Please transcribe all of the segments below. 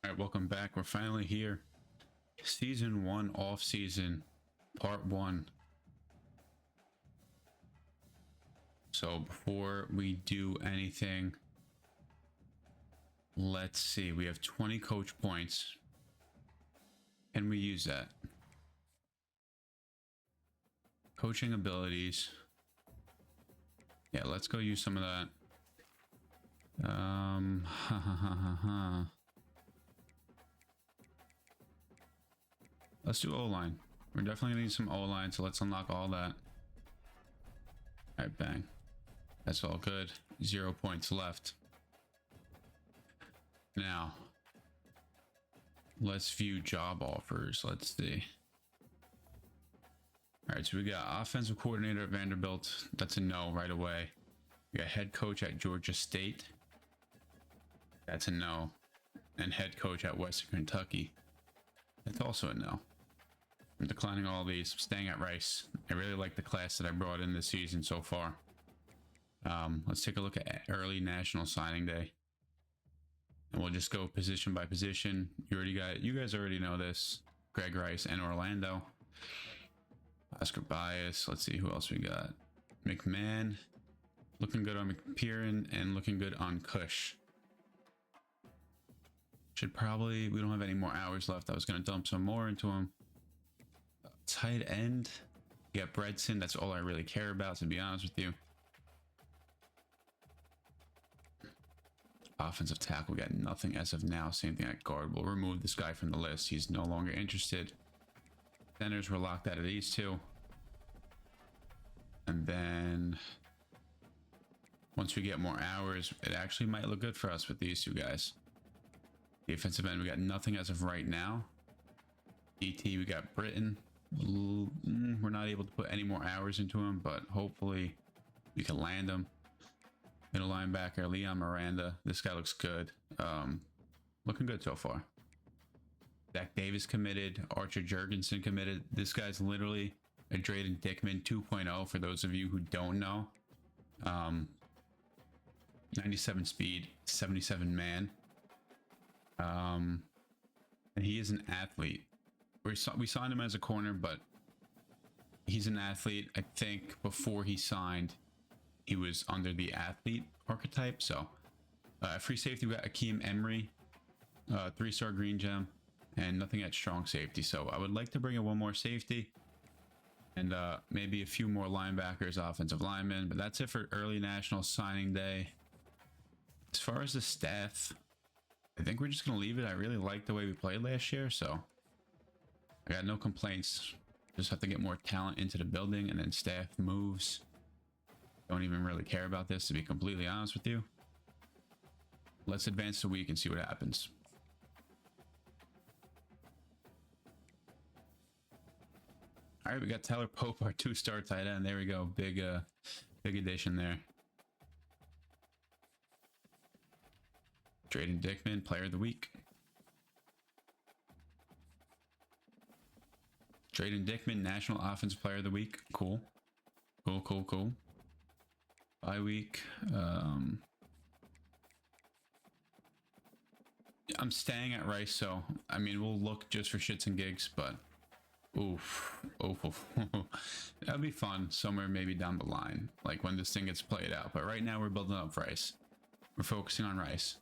All right, welcome back. We're finally here. Season 1 off season, part 1. So before we do anything, let's see. We have 20 coach points. Can we use that? Coaching abilities. Yeah, let's go use some of that. Let's do O-line. We're definitely gonna need some O-line, so let's unlock all that. All right, bang. That's all good. 0 points left. Now, let's view job offers. Let's see. All right, so we got offensive coordinator at Vanderbilt. That's a no right away. We got head coach at Georgia State. That's a no. And head coach at Western Kentucky. That's also a no. I'm declining all these. I'm staying at Rice. I really like the class that I brought in this season so far. Let's take a look at early National Signing Day. And we'll just go position by position. You guys already know this. Greg Rice and Orlando. Oscar Bias. Let's see who else we got. McMahon. Looking good on McPearon and looking good on Cush. We don't have any more hours left. I was going to dump some more into him. Tight end. You got Bredson. That's all I really care about, to be honest with you. Offensive tackle. We got nothing as of now. Same thing at guard. We'll remove this guy from the list. He's no longer interested. Centers were locked out of these two. And then once we get more hours, it actually might look good for us with these two guys. Defensive end, we got nothing as of right now. DT, we got Britton. We're not able to put any more hours into him, but hopefully we can land him. Middle linebacker, Leon Miranda. This guy looks good. Looking good so far. Zach Davis committed. Archer Jurgensen committed. This guy's literally a Drayden Dickman 2.0 for those of you who don't know. 97 speed, 77 man. And he is an athlete. We signed him as a corner, but he's an athlete. I think before he signed, he was under the athlete archetype. So free safety, we got Akeem Emery, 3-star green gem, and nothing at strong safety. So I would like to bring in one more safety and maybe a few more linebackers, offensive linemen, but that's it for early National Signing Day. As far as the staff, I think we're just going to leave it. I really liked the way we played last year, so I got no complaints. Just have to get more talent into the building, and then staff moves. Don't even really care about this, to be completely honest with you. Let's advance the week and see what happens. All right, we got Tyler Pope, our 2-star tight end. There we go. Big addition there. Drayden Dickman, player of the week. Drayden Dickman, National Offensive Player of the Week. Cool. Cool. Bye week. I'm staying at Rice, so I mean we'll look just for shits and gigs, but oof. That'd be fun somewhere maybe down the line, like when this thing gets played out. But right now we're building up Rice. We're focusing on Rice.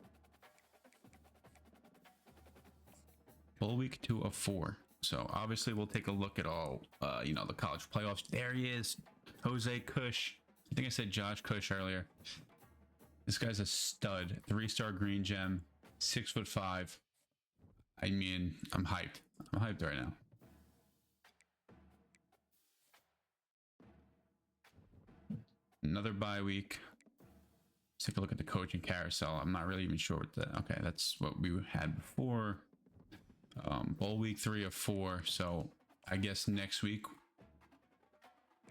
Bowl week 2 of 4. So obviously we'll take a look at all, the college playoffs. There he is, Jose Cush. I think I said Josh Cush earlier. This guy's a stud. 3-star green gem, 6'5". I mean, I'm hyped. I'm hyped right now. Another bye week. Let's take a look at the coaching carousel. I'm not really even sure what the... Okay, that's what we had before. Bowl week 3 of 4. So I guess next week.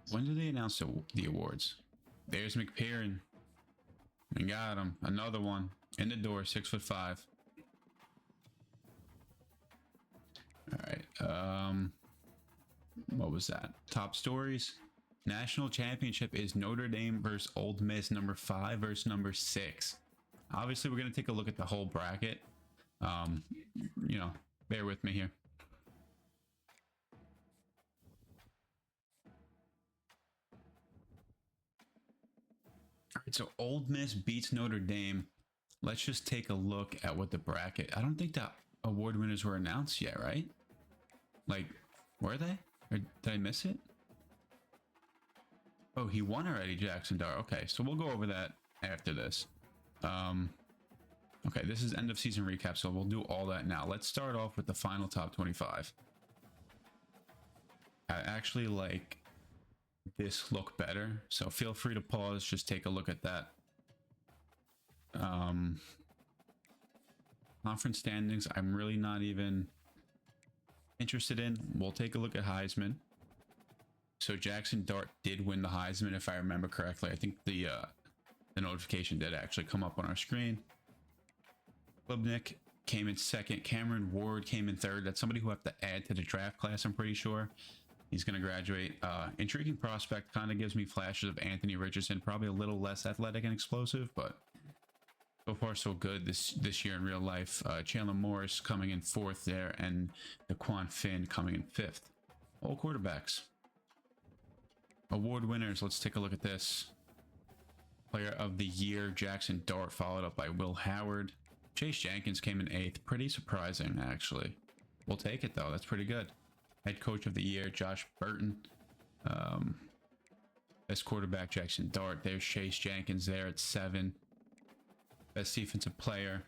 When do they announce the awards? There's McPearon. We got him. Another one in the door. 6'5". All right. What was that? Top stories. National championship is Notre Dame versus Ole Miss, number 5 versus number 6. Obviously, we're going to take a look at the whole bracket. You know, bear with me here. All right, so Ole Miss beats Notre Dame. Let's just take a look at what the bracket. I don't think that award winners were announced yet, right? Like, were they? Or did I miss it? Oh, he won already, Jackson Dart. Okay, so we'll go over that after this. Okay, this is end of season recap, so we'll do all that now. Let's start off with the final top 25. I actually like this look better, so feel free to pause, just take a look at that. Conference standings, I'm really not even interested in. We'll take a look at Heisman. So Jackson Dart did win the Heisman, if I remember correctly. I think the notification did actually come up on our screen. Klubnik came in second. Cameron Ward came in third. That's somebody who I have to add to the draft class, I'm pretty sure. He's going to graduate. Intriguing prospect, kind of gives me flashes of Anthony Richardson. Probably a little less athletic and explosive, but so far so good this year in real life. Chandler Morris coming in fourth there, and Daquan Finn coming in fifth. All quarterbacks. Award winners, let's take a look at this. Player of the year, Jackson Dart, followed up by Will Howard. Chase Jenkins came in eighth. Pretty surprising, actually. We'll take it, though. That's pretty good. Head coach of the year, Josh Burton. Best quarterback, Jackson Dart. There's Chase Jenkins there at 7. Best defensive player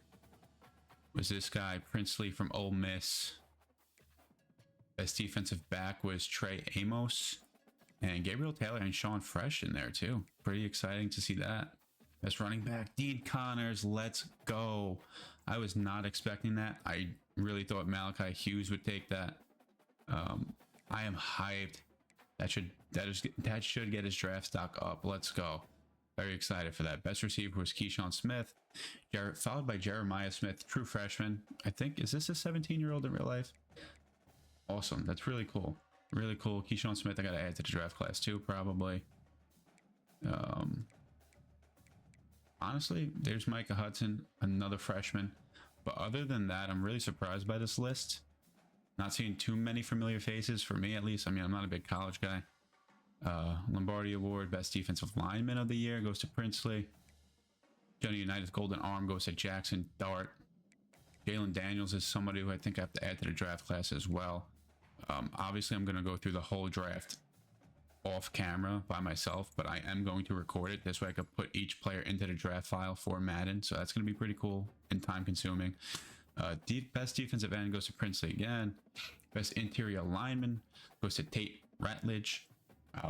was this guy, Princely from Ole Miss. Best defensive back was Trey Amos. And Gabriel Taylor and Sean Fresh in there, too. Pretty exciting to see that. Best running back, Dean Connors. Let's go. I was not expecting that. I really thought Malachi Hughes would take that. I am hyped. That should get his draft stock up. Let's go. Very excited for that. Best receiver was Keyshawn Smith, followed by Jeremiah Smith, true freshman. I think, is this a 17-year-old in real life? Awesome. That's really cool. Really cool. Keyshawn Smith, I got to add to the draft class too, probably. Honestly, there's Micah Hudson, another freshman. But other than that, I'm really surprised by this list. Not seeing too many familiar faces for me, at least. I mean, I'm not a big college guy. Lombardi Award, Best Defensive Lineman of the Year goes to Princely. Johnny United's Golden Arm goes to Jackson Dart. Jalen Daniels is somebody who I think I have to add to the draft class as well. Obviously, I'm going to go through the whole draft off camera by myself, but I am going to record it. This way I could put each player into the draft file for Madden. So that's going to be pretty cool and time consuming. Best defensive end goes to Princely again. Best interior lineman goes to Tate Ratledge.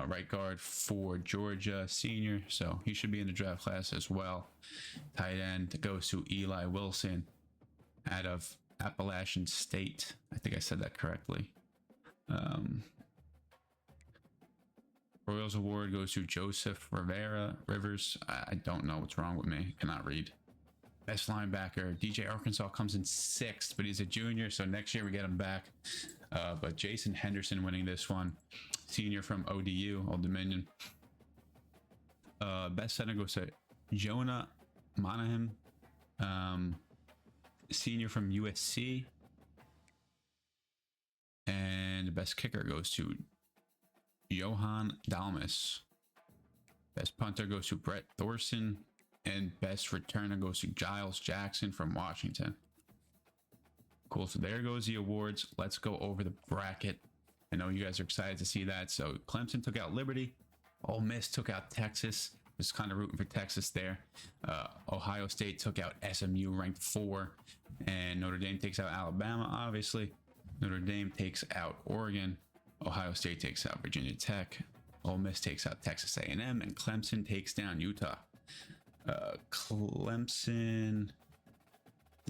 Right guard for Georgia, senior. So he should be in the draft class as well. Tight end goes to Eli Wilson out of Appalachian State. I think I said that correctly. Royals Award goes to Joseph Rivers. I don't know what's wrong with me. Cannot read. Best linebacker, DJ Arkansas comes in 6th, but he's a junior, so next year we get him back. But Jason Henderson winning this one. Senior from ODU, Old Dominion. Best center goes to Jonah Monahan. Senior from USC. And the best kicker goes to Johan Dalmas. Best punter goes to Brett Thorson. And best returner goes to Giles Jackson from Washington. Cool. So there goes the awards. Let's go over the bracket. I know you guys are excited to see that. So Clemson took out Liberty. Ole Miss took out Texas. Was kind of rooting for Texas there. Ohio State took out SMU, ranked 4. And Notre Dame takes out Alabama, obviously. Notre Dame takes out Oregon. Ohio State takes out Virginia Tech. Ole Miss takes out Texas A&M. And Clemson takes down Utah. Clemson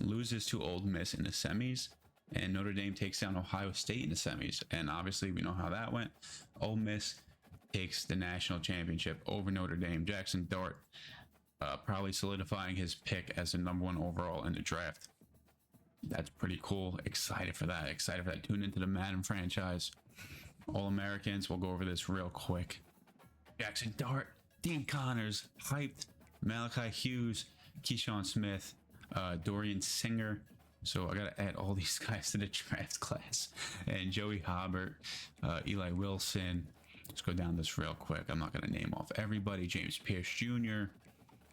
loses to Ole Miss in the semis, and Notre Dame takes down Ohio State in the semis, and obviously we know how that went. Ole Miss takes the national championship over Notre Dame. Jackson Dart probably solidifying his pick as the #1 overall in the draft. That's pretty cool. Excited for that. Tune into the Madden franchise. All-Americans, we'll go over this real quick. Jackson Dart, Dean Connors, hyped. Malachi Hughes, Keyshawn Smith, Dorian Singer, So I got to add all these guys to the draft class. And Joey Hobbert, Eli Wilson. Let's go down this real quick. I'm not going to name off everybody. James Pierce Jr.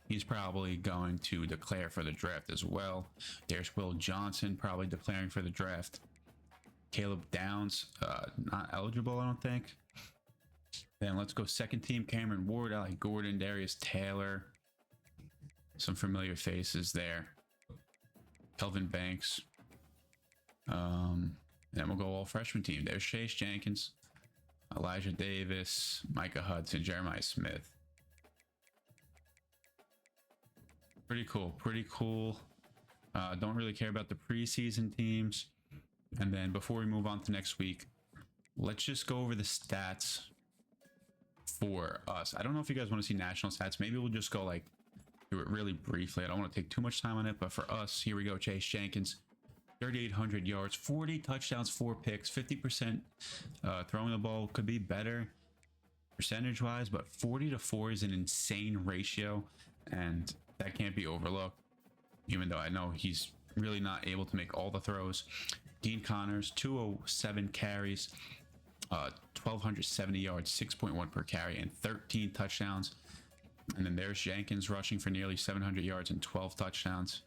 He's probably going to declare for the draft as well. There's Will Johnson probably declaring for the draft. Caleb Downs, not eligible, I don't think. Then let's go second team. Cameron Ward, Alec Gordon, Darius Taylor. Some familiar faces there. Kelvin Banks. Then we'll go all freshman team. There's Chase Jenkins, Elijah Davis, Micah Hudson, Jeremiah Smith. Pretty cool. Pretty cool. Don't really care about the preseason teams. And then before we move on to next week, let's just go over the stats for us. I don't know if you guys want to see national stats. Maybe we'll just go like through it really briefly. I don't want to take too much time on it, but for us, here we go. Chase Jenkins, 3,800 yards, 40 touchdowns, 4 picks, 50% throwing the ball. Could be better percentage wise, but 40-4 is an insane ratio, and that can't be overlooked, even though I know he's really not able to make all the throws. Dean Connors, 207 carries, 1,270 yards, 6.1 per carry, and 13 touchdowns. And then there's Jenkins rushing for nearly 700 yards and 12 touchdowns.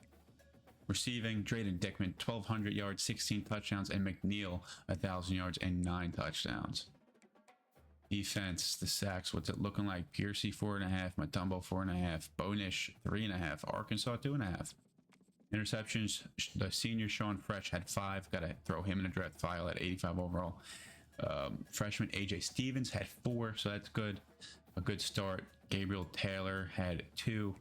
Receiving, Drayden Dickman, 1,200 yards, 16 touchdowns, and McNeil, 1,000 yards and 9 touchdowns. Defense, the sacks, what's it looking like? Piercy, 4.5, Mutombo, 4.5, Bonish, 3.5, Arkansas, 2.5. Interceptions, the senior Sean Fresh had 5. Got to throw him in a draft file at 85 overall. Freshman AJ Stevens had 4, so that's good. A good start. Gabriel Taylor had 2,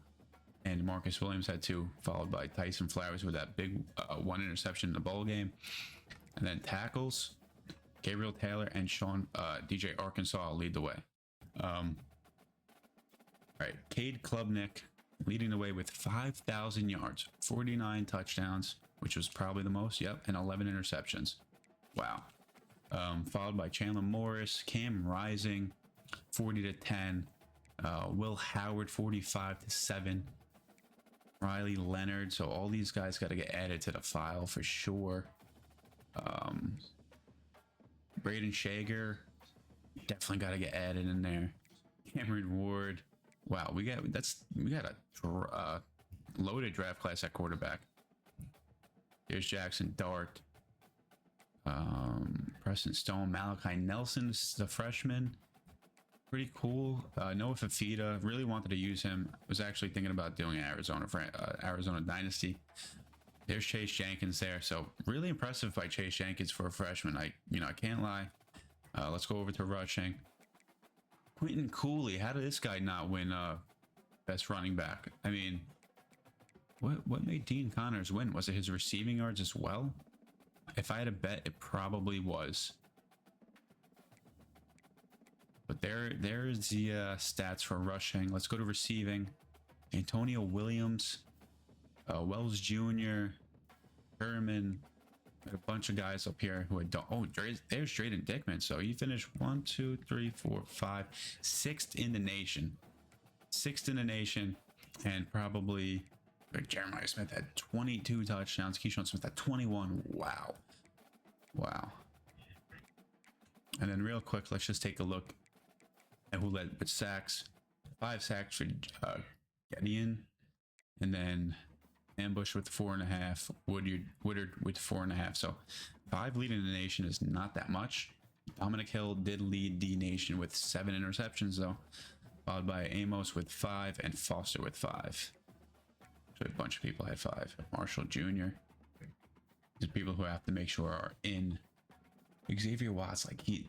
and Marcus Williams had 2, followed by Tyson Flowers with that big 1 interception in the bowl game. And then tackles, Gabriel Taylor and Sean DJ Arkansas lead the way. All right, Cade Klubnik leading the way with 5,000 yards, 49 touchdowns, which was probably the most, yep, and 11 interceptions. Wow. Followed by Chandler Morris, Cam Rising, 40-10, Will Howard, 45-7, Riley Leonard. So all these guys got to get added to the file for sure. Braden Shager, definitely got to get added in there. Cameron Ward. Wow, we got a loaded draft class at quarterback. Here's Jackson Dart, Preston Stone, Malachi Nelson, the freshman. Pretty cool. Noah Fafita, really wanted to use him. Was actually thinking about doing Arizona Dynasty. There's Chase Jenkins there. So really impressive by Chase Jenkins for a freshman. I can't lie. Let's go over to rushing. Quentin Cooley, how did this guy not win best running back? I mean, what made Dean Connors win? Was it his receiving yards as well? If I had to bet, it probably was. But there's the stats for rushing. Let's go to receiving. Antonio Williams, Wells Jr., Herman, a bunch of guys up here who had done. Oh, there's Drayden Dickman. So he finished 1, 2, 3, 4, 5, 6th in the nation. 6th in the nation, and probably Jeremiah Smith had 22 touchdowns. Keyshawn Smith had 21. Wow. And then real quick, let's just take a look at who led with sacks. 5 sacks for Gideon, and then Ambush with 4.5, Woodard with 4.5. So 5 leading the nation is not that much. Dominic Hill did lead the nation with 7 interceptions though, followed by Amos with 5 and Foster with 5. So a bunch of people had 5. Marshall Jr. These people who I have to make sure are in. Xavier Watts,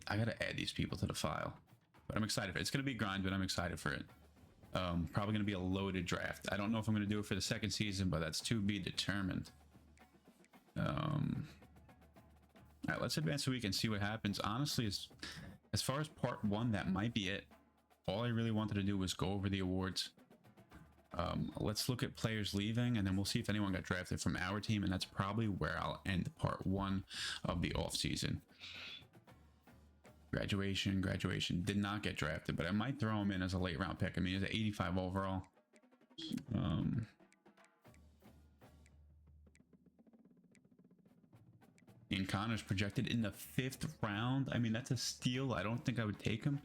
I gotta add these people to the file, but I'm excited for it. It's gonna be grind, but I'm excited for it. Probably gonna be a loaded draft. I don't know if I'm gonna do it for the second season, but that's to be determined. All right, let's advance the week and see what happens. Honestly, as far as part 1, that might be it. All I really wanted to do was go over the awards. Let's look at players leaving, and then we'll see if anyone got drafted from our team, and that's probably where I'll end part 1 of the off season. Graduation did not get drafted, but I might throw him in as a late round pick. I mean, he's at 85 overall. Ian Connors projected in the 5th round. I mean, that's a steal. I don't think I would take him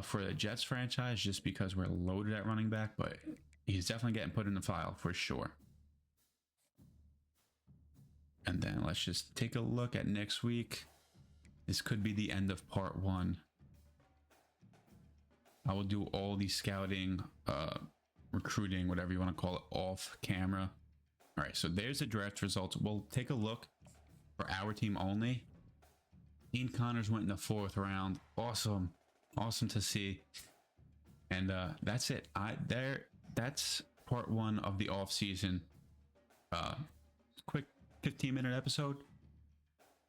for the Jets franchise just because we're loaded at running back, but he's definitely getting put in the file for sure. And then let's just take a look at next week. This could be the end of part 1. I will do all the scouting, recruiting, whatever you want to call it, off camera. All right, so there's the draft results. We'll take a look for our team only. Ian Connors went in the 4th round. Awesome. Awesome to see. And that's it. That's part 1 of the off season. Quick 15-minute episode.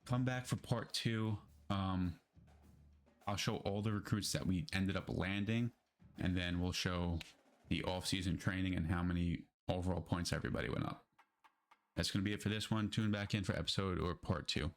Come back for part 2. I'll show all the recruits that we ended up landing, and then we'll show the off-season training and how many overall points everybody went up. That's going to be it for this one. Tune back in for episode or part 2.